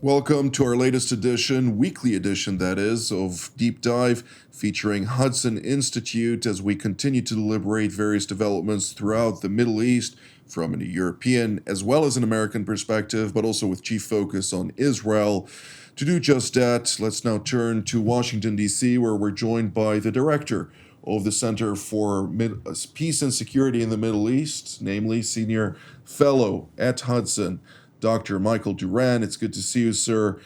Welcome to our latest edition, weekly edition that is, of Deep Dive featuring Hudson Institute as we continue to deliberate various developments throughout the Middle East from a European as well as an American perspective, but also with chief focus on Israel. To do just that, let's now turn to Washington, D.C., where we're joined by the director of the Center for Peace and Security in the Middle East, namely Senior Fellow at Hudson, Dr. Michael Duran. It's good to see you, sir.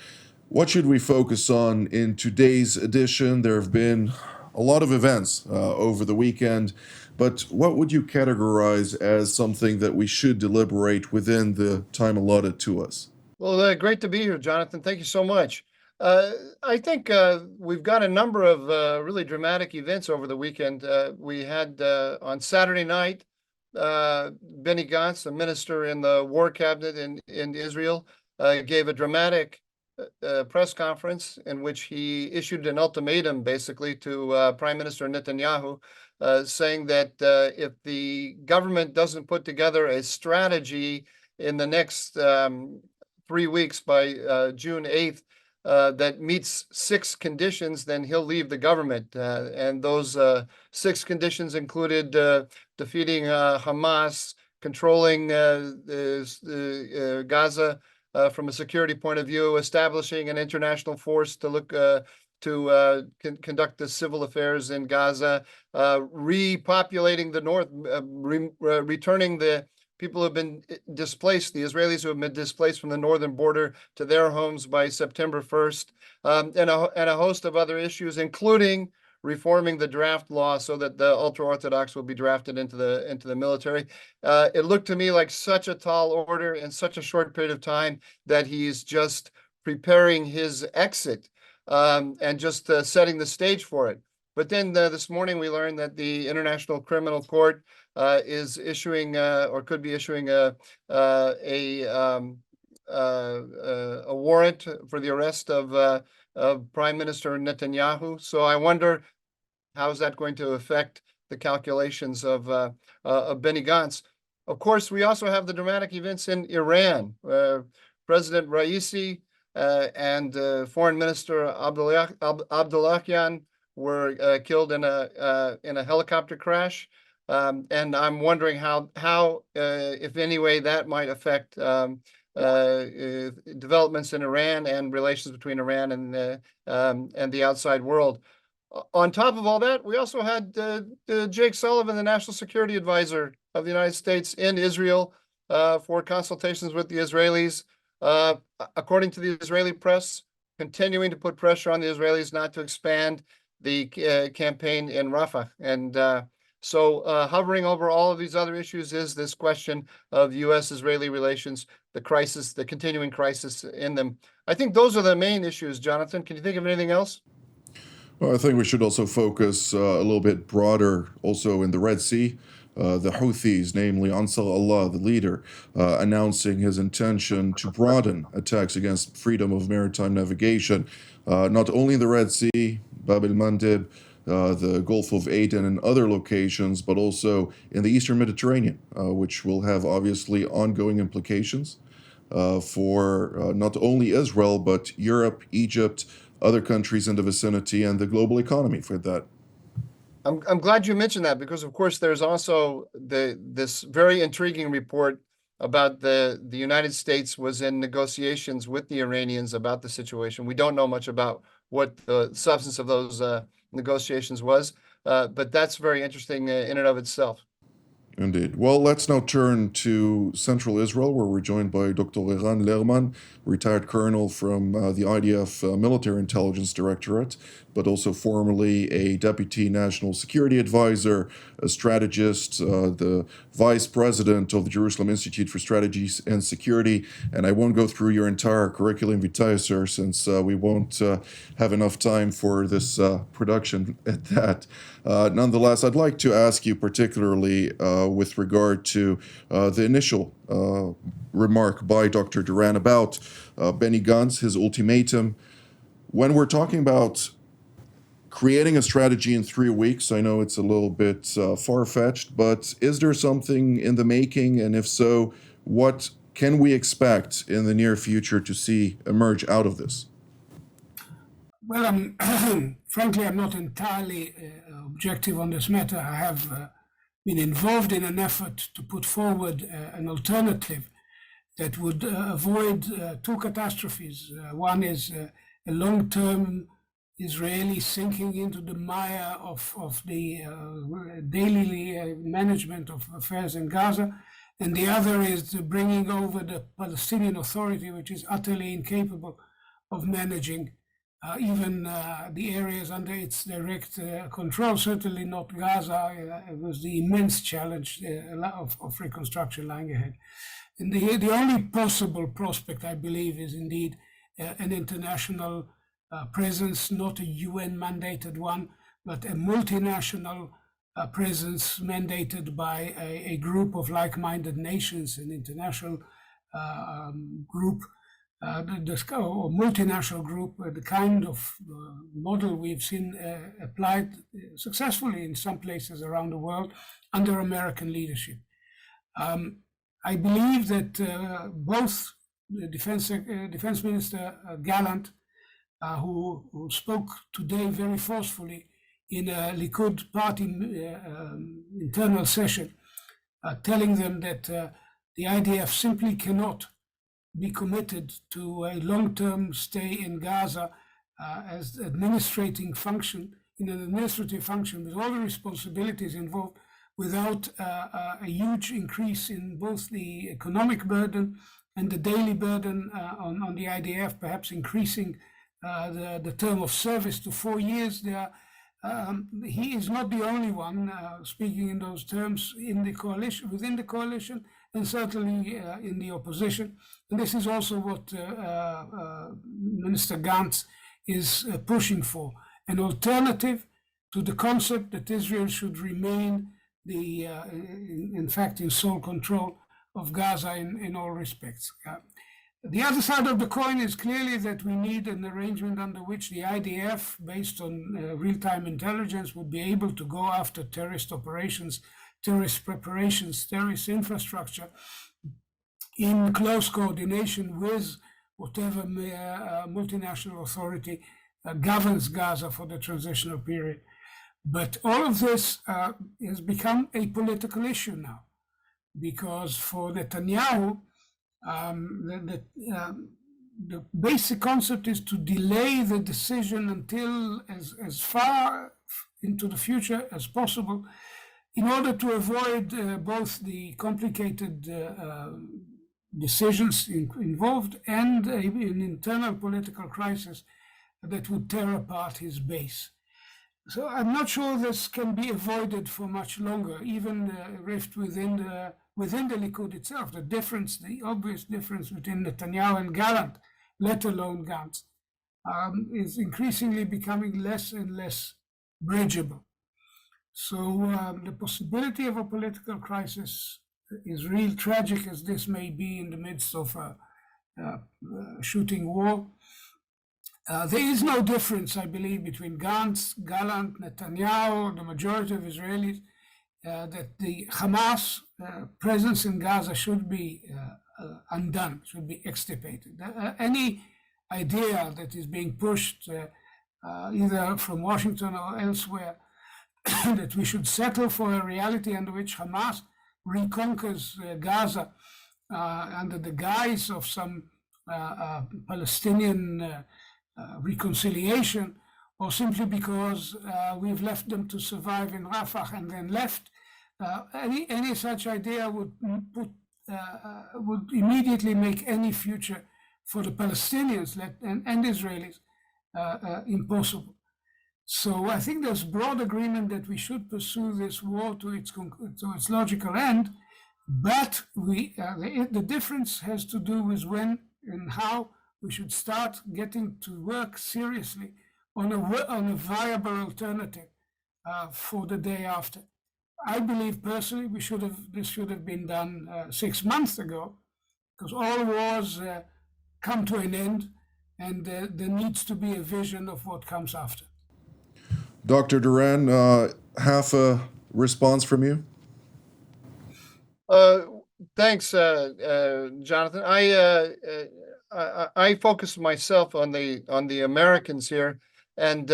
What should we focus on in today's edition? There have been a lot of events over the weekend, but what would you categorize as something that we should deliberate within the time allotted to us? Well, great to be here, Jonathan. Thank you so much. I think we've got a number of really dramatic events over the weekend. We had on Saturday night, Benny Gantz, a minister in the War Cabinet in Israel, gave a dramatic press conference in which he issued an ultimatum, basically, to Prime Minister Netanyahu, saying that if the government doesn't put together a strategy in the next 3 weeks by June 8th, that meets 6 conditions, then he'll leave the government. And those 6 conditions included defeating Hamas, controlling Gaza from a security point of view, establishing an international force to look to conduct the civil affairs in Gaza, repopulating the north, returning the people who have been displaced, the Israelis who have been displaced from the northern border to their homes by September 1st, and a host of other issues, including reforming the draft law so that the ultra-Orthodox will be drafted into the military. It looked to me like such a tall order in such a short period of time that he's just preparing his exit and just setting the stage for it. But then this morning we learned that the International Criminal Court is issuing or could be issuing a warrant for the arrest of Prime Minister Netanyahu. So I wonder how is that going to affect the calculations of Benny Gantz. Of course, we also have the dramatic events in Iran. President Raisi and Foreign Minister Abdullahian were killed in a helicopter crash. And I'm wondering how if any way, that might affect developments in Iran and relations between Iran and the outside world. On top of all that, we also had Jake Sullivan, the National Security Advisor of the United States, in Israel for consultations with the Israelis. According to the Israeli press, continuing to put pressure on the Israelis not to expand the campaign in Rafah. And so hovering over all of these other issues is this question of U.S.-Israeli relations, the crisis, the continuing crisis in them. I think those are the main issues, Jonathan. Can you think of anything else? Well, I think we should also focus a little bit broader also in the Red Sea. The Houthis, namely Ansar Allah, the leader, announcing his intention to broaden attacks against freedom of maritime navigation, not only in the Red Sea, Bab el-Mandeb, the Gulf of Aden and other locations, but also in the Eastern Mediterranean, which will have obviously ongoing implications for not only Israel, but Europe, Egypt, other countries in the vicinity, and the global economy for that. I'm glad you mentioned that because, of course, there's also this very intriguing report about the United States was in negotiations with the Iranians about the situation. We don't know much about what the substance of those negotiations was, but that's very interesting in and of itself. Indeed. Well, let's now turn to Central Israel, where we're joined by Dr. Eran Lerman, retired colonel from the IDF Military Intelligence Directorate, but also formerly a deputy national security advisor, a strategist, the vice president of the Jerusalem Institute for Strategy and Security. And I won't go through your entire curriculum vitae, sir, since we won't have enough time for this production at that. Nonetheless, I'd like to ask you particularly with regard to the initial remark by Dr. Duran about Benny Gantz, his ultimatum. When we're talking about creating a strategy in 3 weeks, I know it's a little bit far-fetched, but is there something in the making? And if so, what can we expect in the near future to see emerge out of this? Well, frankly, I'm not entirely objective on this matter. I have been involved in an effort to put forward an alternative that would avoid two catastrophes. One is a long-term Israeli sinking into the mire of the daily management of affairs in Gaza, and the other is the bringing over the Palestinian Authority, which is utterly incapable of managing even the areas under its direct control, certainly not Gaza. It was the immense challenge of reconstruction lying ahead. And the only possible prospect, I believe, is indeed an international presence, not a UN-mandated one, but a multinational presence mandated by a group of like-minded nations, an international group, or multinational group, the kind of model we've seen applied successfully in some places around the world under American leadership. I believe that both the Defense Minister Gallant, who spoke today very forcefully in a Likud party internal session, telling them that the IDF simply cannot be committed to a long-term stay in Gaza as administrative function with all the responsibilities involved, without a huge increase in both the economic burden and the daily burden on the IDF, perhaps increasing the term of service to 4 years. He is not the only one speaking in those terms in the coalition, within the coalition, and certainly in the opposition. And this is also what Minister Gantz is pushing for, an alternative to the concept that Israel should remain in fact, in sole control of Gaza in all respects. The other side of the coin is clearly that we need an arrangement under which the IDF, based on real-time intelligence, would be able to go after terrorist operations, terrorist preparations, terrorist infrastructure, in close coordination with whatever multinational authority governs Gaza for the transitional period. But all of this has become a political issue now, because for Netanyahu, the basic concept is to delay the decision until as far into the future as possible, in order to avoid both the complicated decisions involved and an internal political crisis that would tear apart his base. So I'm not sure this can be avoided for much longer, even the rift within the Likud itself, the obvious difference between Netanyahu and Gallant, let alone Gantz, is increasingly becoming less and less bridgeable. So the possibility of a political crisis is real, tragic as this may be in the midst of a shooting war. There is no difference, I believe, between Gantz, Gallant, Netanyahu, the majority of Israelis, that the Hamas presence in Gaza should be undone, should be extirpated. Any idea that is being pushed either from Washington or elsewhere that we should settle for a reality under which Hamas reconquers Gaza under the guise of some Palestinian reconciliation, or simply because we've left them to survive in Rafah and then left, any such idea would immediately make any future for the Palestinians and Israelis impossible. So I think there's broad agreement that we should pursue this war to its logical end, but the difference has to do with when and how we should start getting to work seriously on a viable alternative for the day after. I believe personally this should have been done 6 months ago, because all wars come to an end, and there needs to be a vision of what comes after. Dr. Duran, half a response from you? Thanks, Jonathan. I focus myself on the Americans here, and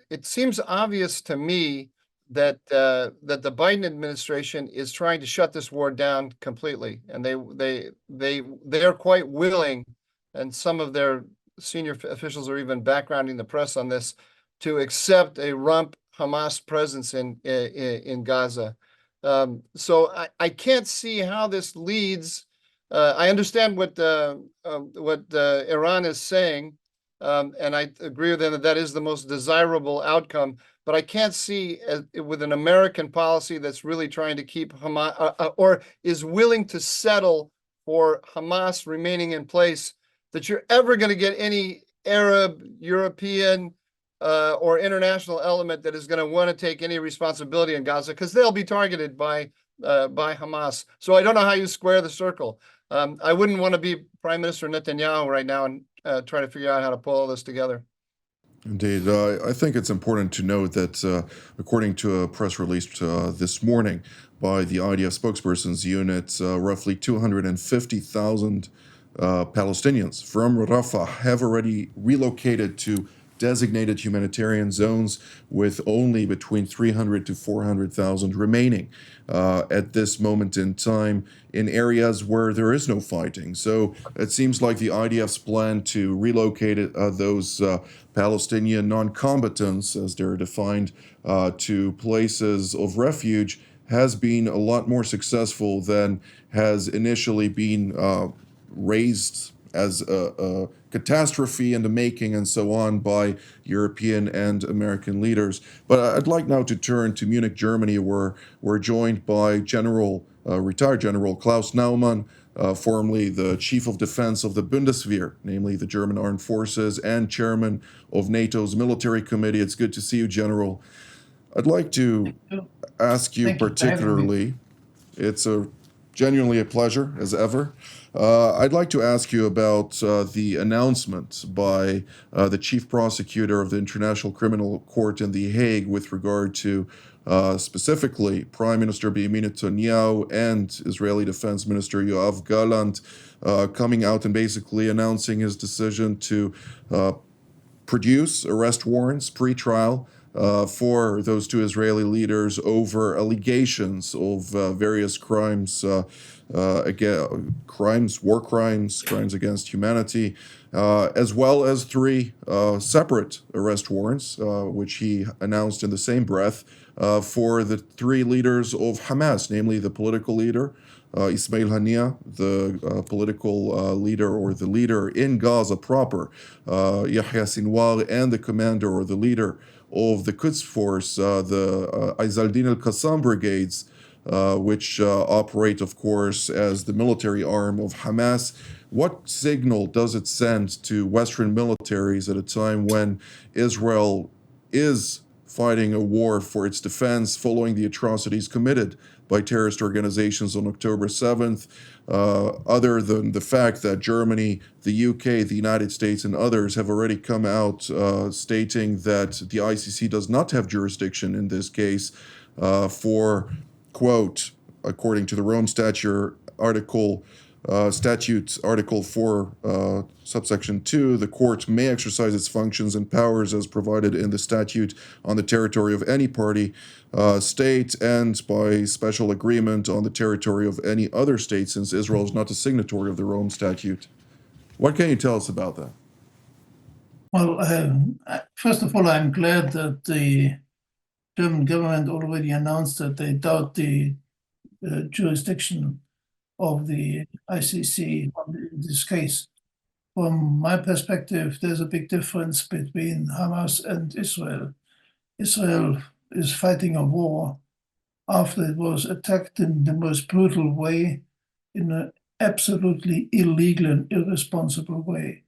it seems obvious to me that that the Biden administration is trying to shut this war down completely, and they are quite willing, and some of their senior officials are even backgrounding the press on this, to accept a rump Hamas presence in Gaza. So I can't see how this leads. I understand what Iran is saying, and I agree with them that that is the most desirable outcome. But I can't see with an American policy that's really trying to keep Hamas or is willing to settle for Hamas remaining in place, that you're ever going to get any Arab, European, or international element that is going to want to take any responsibility in Gaza, because they'll be targeted by Hamas. So I don't know how you square the circle. I wouldn't want to be Prime Minister Netanyahu right now and try to figure out how to pull all this together. Indeed. I think it's important to note that according to a press release this morning by the IDF spokesperson's unit, roughly 250,000 Palestinians from Rafah have already relocated to designated humanitarian zones, with only between 300 to 400,000 remaining at this moment in time in areas where there is no fighting. So it seems like the IDF's plan to relocate those Palestinian non-combatants, as they're defined, to places of refuge has been a lot more successful than has initially been raised as a catastrophe in the making and so on by European and American leaders. But I'd like now to turn to Munich, Germany, where we're joined by retired General Klaus Naumann, formerly the Chief of Defense of the Bundeswehr, namely the German Armed Forces, and Chairman of NATO's Military Committee. It's good to see you, General. I'd like to ask you particularly, it's genuinely a pleasure, as ever. I'd like to ask you about the announcement by the chief prosecutor of the International Criminal Court in The Hague with regard to specifically Prime Minister Benjamin Netanyahu and Israeli Defense Minister Yoav Gallant coming out and basically announcing his decision to produce arrest warrants pre-trial for those two Israeli leaders over allegations of various crimes, war crimes, crimes against humanity, as well as three separate arrest warrants, which he announced in the same breath for the three leaders of Hamas, namely the political leader, Ismail Haniyeh, the political leader or the leader in Gaza proper, Yahya Sinwar, and the commander or the leader of the Quds Force, the Izaldin al-Qassam brigades, which operate, of course, as the military arm of Hamas. What signal does it send to Western militaries at a time when Israel is fighting a war for its defense following the atrocities committed by terrorist organizations on October 7th, other than the fact that Germany, the UK, the United States, and others have already come out stating that the ICC does not have jurisdiction in this case for, quote, according to the Rome Statute, Article 4, subsection 2, the court may exercise its functions and powers as provided in the statute on the territory of any party state and by special agreement on the territory of any other state, since Israel is not a signatory of the Rome Statute. What can you tell us about that? Well, first of all, I'm glad that the German government already announced that they doubt the jurisdiction of the ICC in this case. From my perspective, there's a big difference between Hamas and Israel. Israel is fighting a war after it was attacked in the most brutal way, in an absolutely illegal and irresponsible way.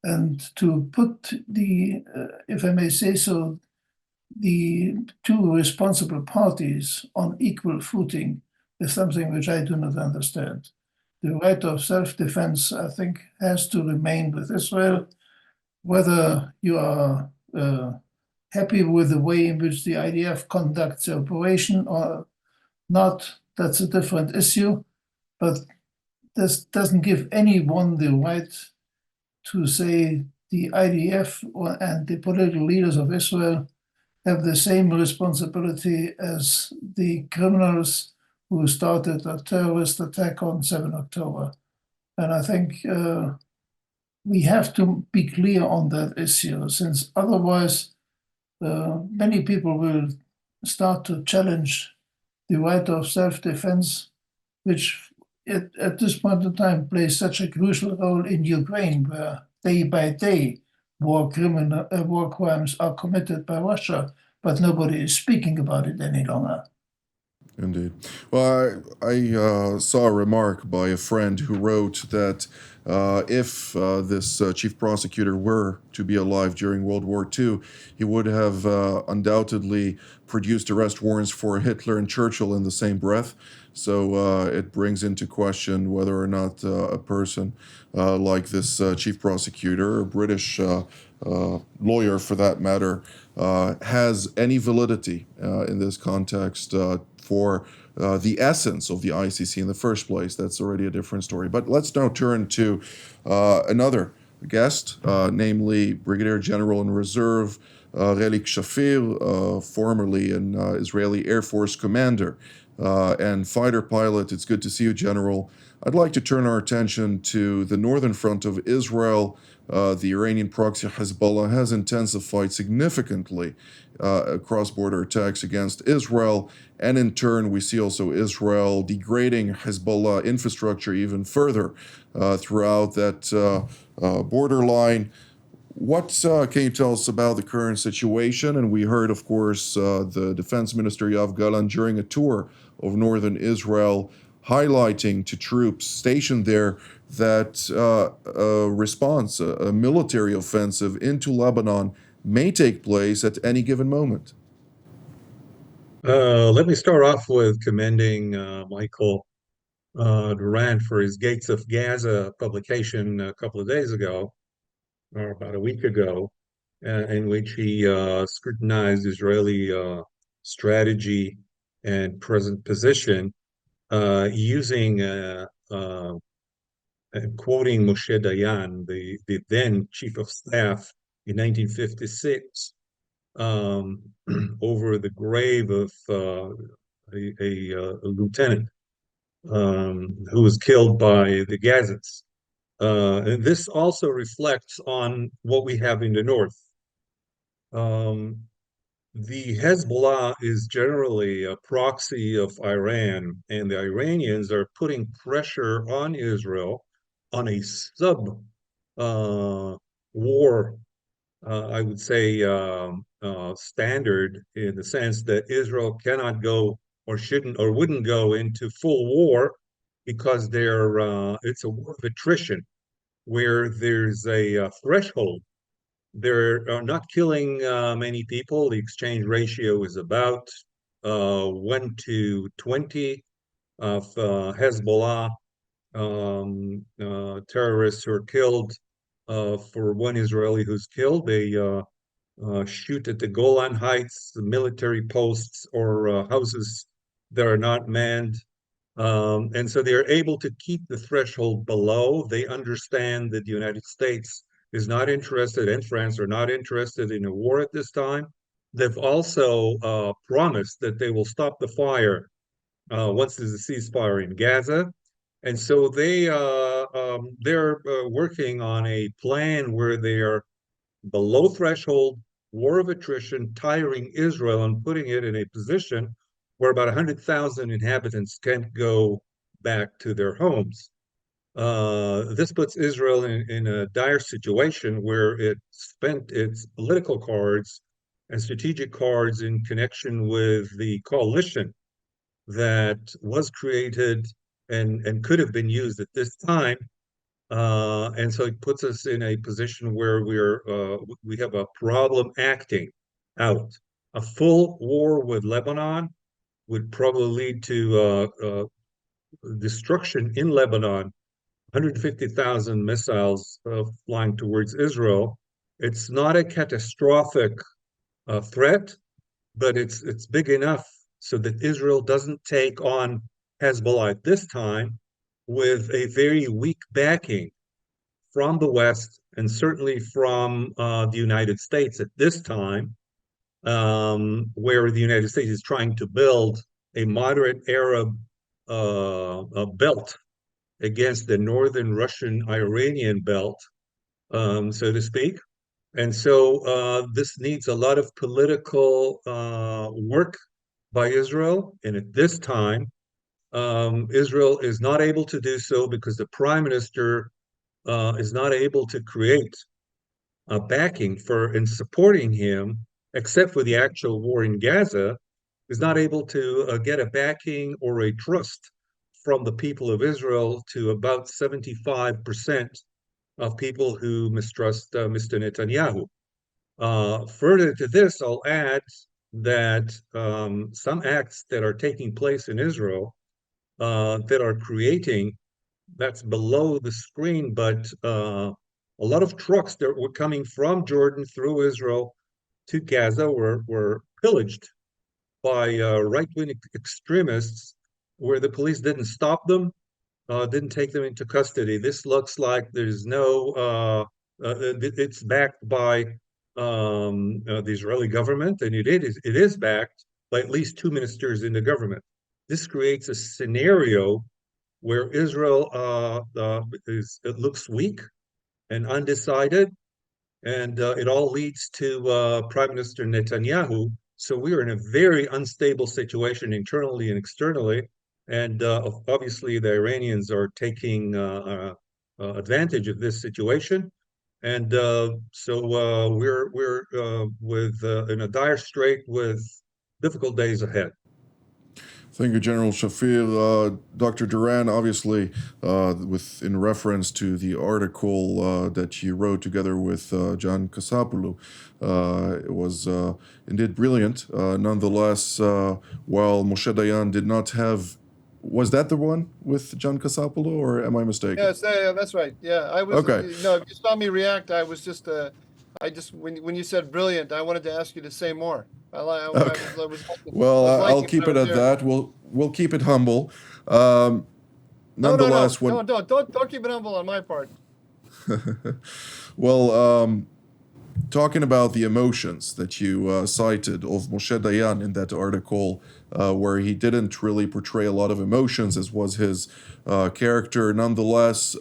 And to put the, if I may say so, the two responsible parties on equal footing is something which I do not understand. The right of self-defense, I think, has to remain with Israel. Whether you are happy with the way in which the IDF conducts the operation or not, that's a different issue. but this doesn't give anyone the right to say the IDF and the political leaders of Israel have the same responsibility as the criminals who started a terrorist attack on 7 October. And I think we have to be clear on that issue, since otherwise many people will start to challenge the right of self-defense, which at this point in time plays such a crucial role in Ukraine, where day by day war crimes are committed by Russia, but nobody is speaking about it any longer. Indeed. Well, I saw a remark by a friend who wrote that if this chief prosecutor were to be alive during World War II, he would have undoubtedly produced arrest warrants for Hitler and Churchill in the same breath. So it brings into question whether or not a person like this chief prosecutor, or British lawyer for that matter, has any validity in this context for the essence of the ICC in the first place. That's already a different story. But let's now turn to another guest, namely Brigadier General in Reserve Relik Shafir, formerly an Israeli Air Force commander and fighter pilot. It's good to see you, General. I'd like to turn our attention to the northern front of Israel. The Iranian proxy Hezbollah has intensified significantly cross-border attacks against Israel, and in turn we see also Israel degrading Hezbollah infrastructure even further throughout that borderline. What can you tell us about the current situation? And we heard, of course, the Defense Minister Yoav Gallant during a tour of northern Israel highlighting to troops stationed there that a response, a military offensive into Lebanon may take place at any given moment. Let me start off with commending Michael Durant for his Gates of Gaza publication a couple of days ago, or about a week ago, in which he scrutinized Israeli strategy and present position using quoting Moshe Dayan, the then chief of staff in 1956, over the grave of a lieutenant who was killed by the Gazans. And this also reflects on what we have in the north. The Hezbollah is generally a proxy of Iran, and the Iranians are putting pressure on Israel on a sub war, I would say, standard, in the sense that Israel cannot go or shouldn't or wouldn't go into full war because it's a war of attrition where there's a threshold. They're not killing many people. The exchange ratio is about 1 to 20 of Hezbollah terrorists who are killed for one Israeli who's killed. They shoot at the Golan Heights, the military posts, or houses that are not manned. And so they're able to keep the threshold below. They understand that the United States is not interested, and France are not interested in a war at this time. They've also promised that they will stop the fire once there's a ceasefire in Gaza. And so they're working on a plan where they are below threshold, war of attrition, tiring Israel and putting it in a position where about 100,000 inhabitants can't go back to their homes. This puts Israel in a dire situation where it spent its political cards and strategic cards in connection with the coalition that was created and could have been used at this time. And so it puts us in a position where we have a problem acting out. A full war with Lebanon would probably lead to destruction in Lebanon. 150,000 missiles flying towards Israel. It's not a catastrophic threat, but it's big enough so that Israel doesn't take on Hezbollah at this time, with a very weak backing from the West and certainly from the United States at this time, where the United States is trying to build a moderate Arab belt against the northern Russian Iranian belt, so to speak. And so this needs a lot of political work by Israel. And at this time, Israel is not able to do so because the prime minister is not able to create a backing for and supporting him, except for the actual war in Gaza, is not able to get a backing or a trust from the people of Israel to about 75% of people who mistrust Mr. Netanyahu. Further to this, I'll add that some acts that are taking place in Israel that are creating, that's below the screen, but a lot of trucks that were coming from Jordan through Israel to Gaza were pillaged by right-wing extremists where the police didn't stop them, didn't take them into custody. This looks like there's no, it's backed by the Israeli government, and it is backed by at least two ministers in the government. This creates a scenario where Israel it looks weak and undecided, and it all leads to Prime Minister Netanyahu. So we are in a very unstable situation internally and externally, and obviously the Iranians are taking advantage of this situation, and so we're with in a dire strait with difficult days ahead. Thank you, General Shafir. Dr. Duran, obviously, in reference to the article that you wrote together with John Kasapoulou, it was indeed brilliant. Nonetheless, while Moshe Dayan did not have, was that the one with John Kasapoulou, or am I mistaken? Yes, yeah, that's right. Yeah, I was. Okay. If you saw me react, I was just. When you said brilliant, I wanted to ask you to say more. Okay. I was Well, I'll liking keep what it I at was that. We'll keep it humble. No, Nonetheless, don't keep it humble on my part. well, talking about the emotions that you cited of Moshe Dayan in that article, where he didn't really portray a lot of emotions, as was his character. Nonetheless,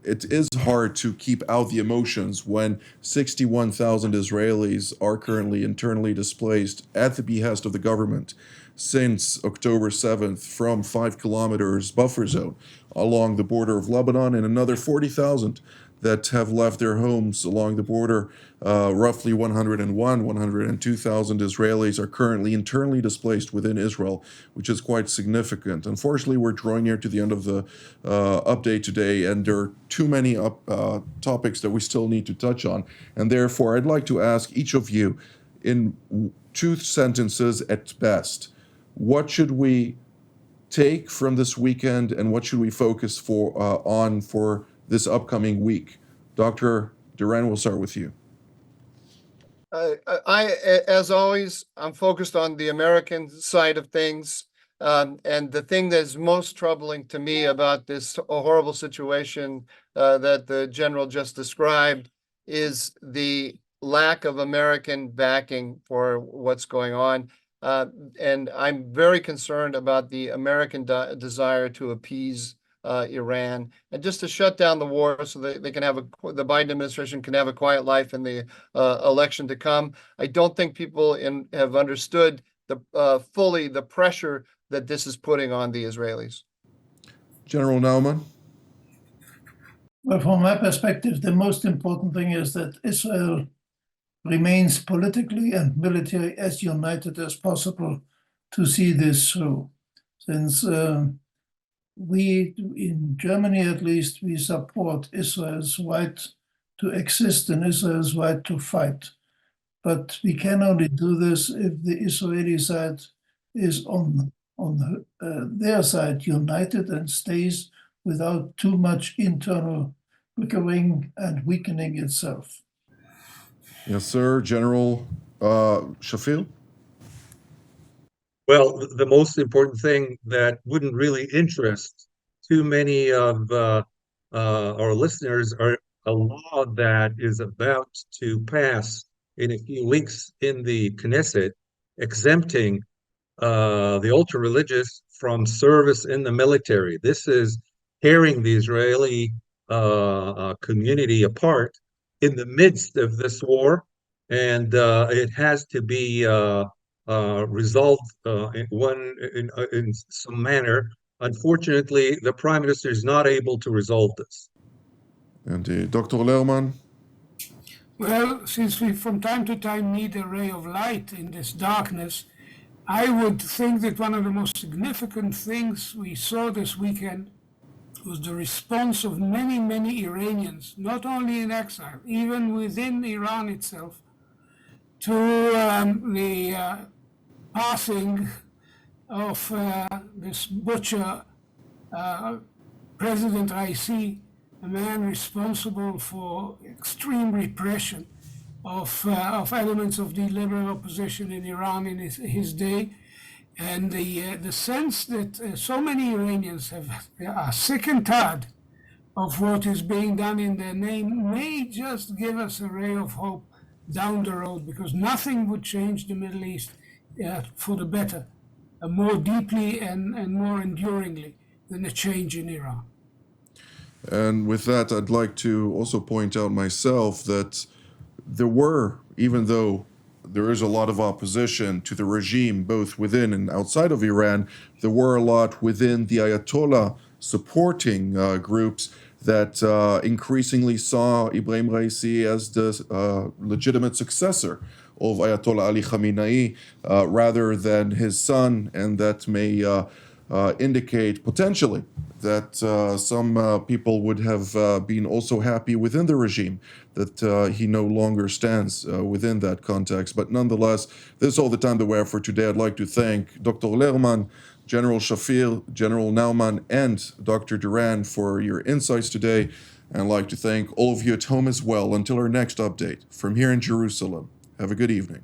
it is hard to keep out the emotions when 61,000 Israelis are currently internally displaced at the behest of the government since October 7th from 5 kilometers buffer zone along the border of Lebanon, and another 40,000 that have left their homes along the border. Roughly 102,000 Israelis are currently internally displaced within Israel, which is quite significant. Unfortunately, we're drawing near to the end of the update today, and there are too many topics that we still need to touch on. And therefore, I'd like to ask each of you, in 2 sentences at best, what should we take from this weekend, and what should we focus on for this upcoming week? Dr. Duran, we'll start with you. As always, I'm focused on the American side of things. And the thing that's most troubling to me about this horrible situation that the general just described is the lack of American backing for what's going on. And I'm very concerned about the American desire to appease Iran and just to shut down the war so that they can have the Biden administration can have a quiet life in the election to come. I don't think people have understood fully the pressure that this is putting on the Israelis. General Naumann? Well, from my perspective, the most important thing is that Israel remains politically and militarily as united as possible to see this through. Since we, in Germany at least, we support Israel's right to exist and Israel's right to fight. But we can only do this if the Israeli side is on their side united and stays without too much internal bickering and weakening itself. Yes, sir. General Shafir? Well, the most important thing that wouldn't really interest too many of our listeners, are a law that is about to pass in a few weeks in the Knesset, exempting the ultra-religious from service in the military. This is tearing the Israeli community apart in the midst of this war, and it has to be resolved in some manner. Unfortunately, the Prime Minister is not able to resolve this. And Dr. Lerman? Well, since we from time to time need a ray of light in this darkness, I would think that one of the most significant things we saw this weekend was the response of many, many Iranians, not only in exile, even within Iran itself, to the passing of this butcher, President Raisi, a man responsible for extreme repression of elements of the liberal opposition in Iran in his day. And the sense that so many Iranians are sick and tired of what is being done in their name may just give us a ray of hope down the road, because nothing would change the Middle East for the better, more deeply and more enduringly than a change in Iran. And with that, I'd like to also point out myself that there were, even though there is a lot of opposition to the regime, both within and outside of Iran, there were a lot within the Ayatollah supporting groups that increasingly saw Ibrahim Raisi as the legitimate successor of Ayatollah Ali Khamenei rather than his son, and that may indicate potentially that some people would have been also happy within the regime that he no longer stands within that context. But nonetheless, this is all the time that we have for today. I'd like to thank Dr. Lerman, General Shafir, General Nauman, and Dr. Duran for your insights today. And I'd like to thank all of you at home as well. Until our next update from here in Jerusalem, have a good evening.